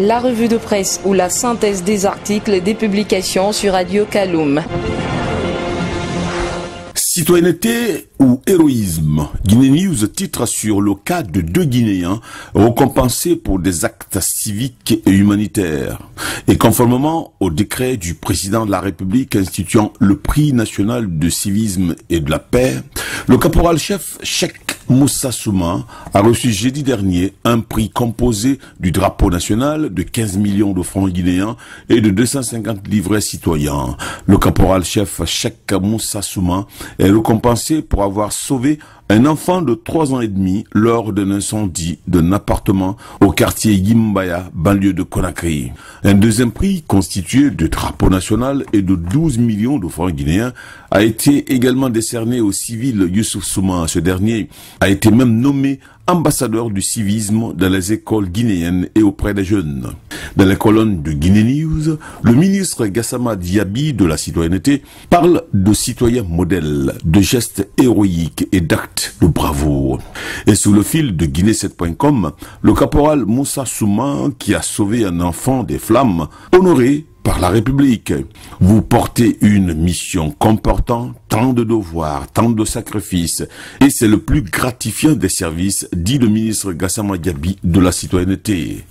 la revue de presse ou la synthèse des articles des publications sur Radio Kaloum. Citoyenneté ou héroïsme, Guinée News titre sur le cas de 2 Guinéens récompensés pour des actes civiques et humanitaires. Et conformément au décret du président de la République instituant le prix national de civisme et de la paix, le caporal-chef Cheikh Moussa Souma a reçu jeudi dernier un prix composé du drapeau national de 15 millions de francs guinéens et de 250 livrets citoyens. Le caporal-chef Cheikh Moussa Souma est récompensé pour avoir sauvé un enfant de 3 ans et demi lors d'un incendie d'un appartement au quartier Yimbaya, banlieue de Conakry. Un deuxième prix, constitué de drapeau national et de 12 millions de francs guinéens, a été également décerné au civil Youssouf Souma. Ce dernier a été même nommé ambassadeur du civisme dans les écoles guinéennes et auprès des jeunes. Dans les colonnes de Guinée News, le ministre Gassama Diaby de la citoyenneté parle de citoyens modèles, de gestes héroïques et d'actes de bravoure. Et sous le fil de Guinée7.com, le caporal Moussa Souma, qui a sauvé un enfant des flammes, honoré par la République. Vous portez une mission comportant tant de devoirs, tant de sacrifices, et c'est le plus gratifiant des services, dit le ministre Gassama Diaby de la citoyenneté.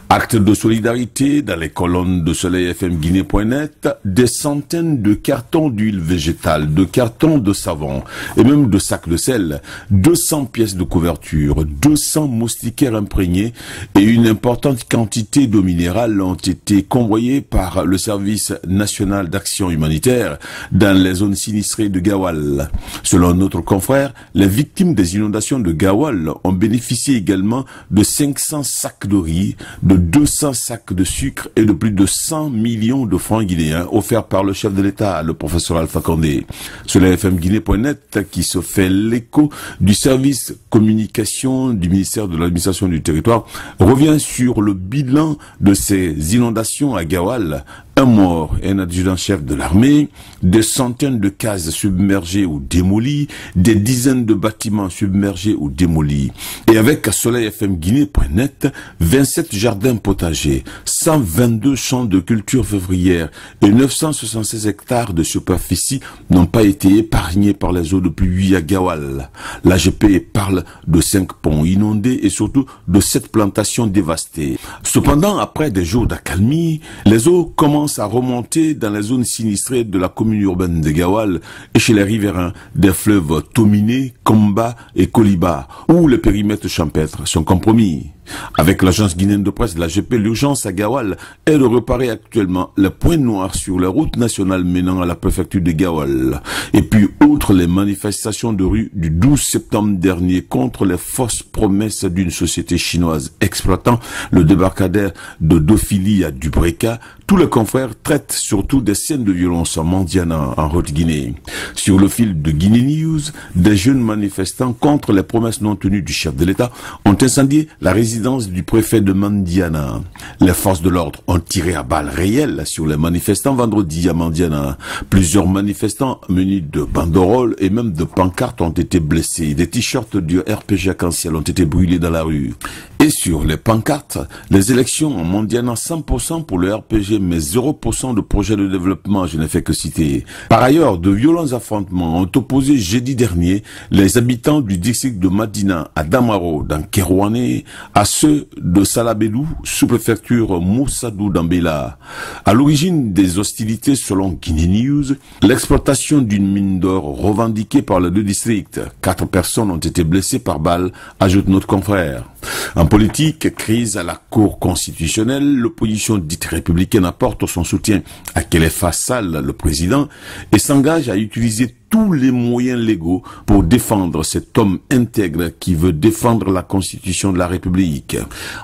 Acte de solidarité dans les colonnes de Soleil FM Guinée.net, des centaines de cartons d'huile végétale, de cartons de savon et même de sacs de sel, 200 pièces de couverture, 200 moustiquaires imprégnés et une importante quantité d'eau minérale ont été convoyés par le service national d'action humanitaire dans les zones sinistrées de Gawal. Selon notre confrère, les victimes des inondations de Gawal ont bénéficié également de 500 sacs de riz, de 200 sacs de sucre et de plus de 100 millions de francs guinéens offerts par le chef de l'État, le professeur Alpha Condé. Sur la FM Guinée.net, qui se fait l'écho du service communication du ministère de l'administration du territoire, revient sur le bilan de ces inondations à Gawal. Un mort et un adjudant-chef de l'armée, des centaines de cases submergées ou démolies, des dizaines de bâtiments submergés ou démolis. Et avec Soleil FM Guinée.net, 27 jardins potagers, 122 champs de culture févrière et 976 hectares de superficie n'ont pas été épargnés par les eaux de pluie à Gawal. L'AGP parle de 5 ponts inondés et surtout de 7 plantations dévastées. Cependant, après des jours d'accalmie, les eaux commencent à remonter dans les zones sinistrées de la commune urbaine de Gawal et chez les riverains des fleuves Tominé, Komba et Koliba, où les périmètres champêtres sont compromis. Avec l'agence guinéenne de presse, l'AGP, l'urgence à Gawal est de réparer actuellement les points noirs sur la route nationale menant à la préfecture de Gawal. Et puis, outre les manifestations de rue du 12 septembre dernier contre les fausses promesses d'une société chinoise exploitant le débarcadère de Dofili à Dubreka, tous les confrères traitent surtout des scènes de violence en Mandiana, en Haute-Guinée. Sur le fil de Guinée News, des jeunes manifestants contre les promesses non tenues du chef de l'État ont incendié la résidence du préfet de Mandiana. Les forces de l'ordre ont tiré à balles réelles sur les manifestants vendredi à Mandiana. Plusieurs manifestants munis de banderoles et même de pancartes ont été blessés. Des t-shirts du RPG Arc-en-Ciel ont été brûlés dans la rue. Et sur les pancartes, les élections en Mandiana, 100% pour le RPG, mais 0% de projet de développement, je n'ai fait que citer. Par ailleurs, de violents affrontements ont opposé jeudi dernier les habitants du district de Madina à Damaro, dans Kerouané, à ceux de Salabedou, sous-préfecture Moussadou d'Ambela. À l'origine des hostilités, selon Guinée News, l'exploitation d'une mine d'or revendiquée par les 2 districts. 4 personnes ont été blessées par balle, ajoute notre confrère. En politique, crise à la Cour constitutionnelle, l'opposition dite républicaine apporte son soutien à Khalifa Sall, le président, et s'engage à utiliser tous les moyens légaux pour défendre cet homme intègre qui veut défendre la Constitution de la République.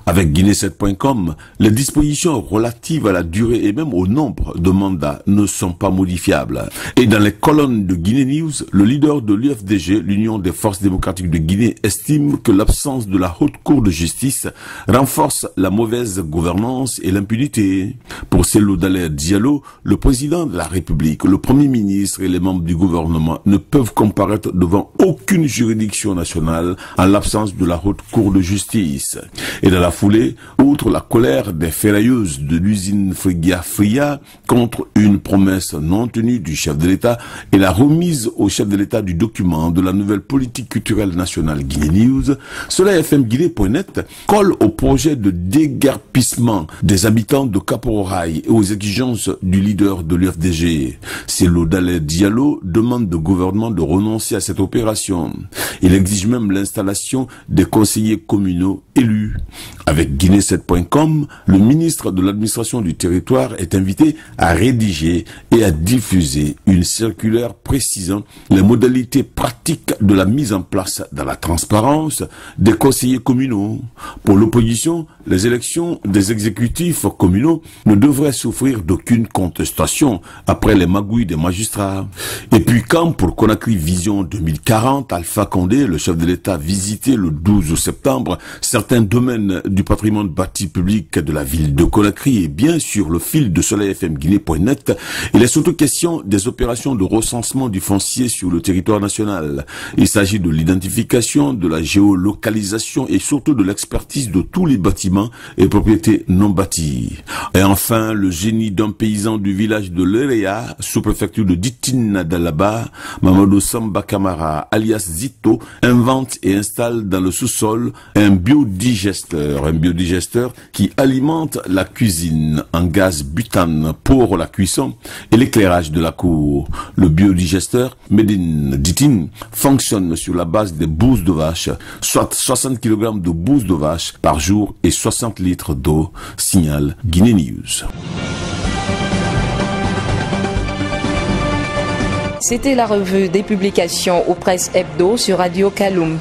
Avec Guinée7.com, les dispositions relatives à la durée et même au nombre de mandats ne sont pas modifiables. Et dans les colonnes de Guinée News, le leader de l'UFDG, l'Union des forces démocratiques de Guinée, estime que l'absence de la Haute Cour de justice renforce la mauvaise gouvernance et l'impunité. Pour Cellou Dalein Diallo, le président de la République, le Premier ministre et les membres du gouvernement gouvernement ne peuvent comparaître devant aucune juridiction nationale en l'absence de la haute cour de justice. Et dans la foulée, outre la colère des ferrailleuses de l'usine Fria contre une promesse non tenue du chef de l'État et la remise au chef de l'État du document de la nouvelle politique culturelle nationale Guinée News, SoleilFMGuinée.net colle au projet de déguerpissement des habitants de Kapororaï et aux exigences du leader de l'UFDG. Cellou Dalein Diallo demande au gouvernement de renoncer à cette opération. Il exige même l'installation des conseillers communaux élus. Avec Guinée7.com, le ministre de l'administration du territoire est invité à rédiger et à diffuser une circulaire précisant les modalités pratiques de la mise en place dans la transparence des conseillers communaux. Pour l'opposition, les élections des exécutifs communaux ne devraient souffrir d'aucune contestation après les magouilles des magistrats. Et puis quand pour Conakry Vision 2040, Alpha Condé, le chef de l'État, visitait le 12 septembre certains domaines du patrimoine bâti public de la ville de Conakry et bien sûr le fil de SoleilFMGuinée.net, il est surtout question des opérations de recensement du foncier sur le territoire national. Il s'agit de l'identification, de la géolocalisation et surtout de l'expertise de tous les bâtiments et propriétés non bâties. Et enfin, le génie d'un paysan du village de Lerea, sous-préfecture de Ditine d'Alaba, Mamadou Samba Kamara, alias Zito, invente et installe dans le sous-sol un biodigesteur qui alimente la cuisine en gaz butane pour la cuisson et l'éclairage de la cour. Le biodigesteur Medine Ditine fonctionne sur la base des bousses de vache, soit 60 kg de bousses de vache par jour et 60 litres d'eau, signale Guinée News. C'était la revue des publications aux presses hebdo sur Radio Kaloum.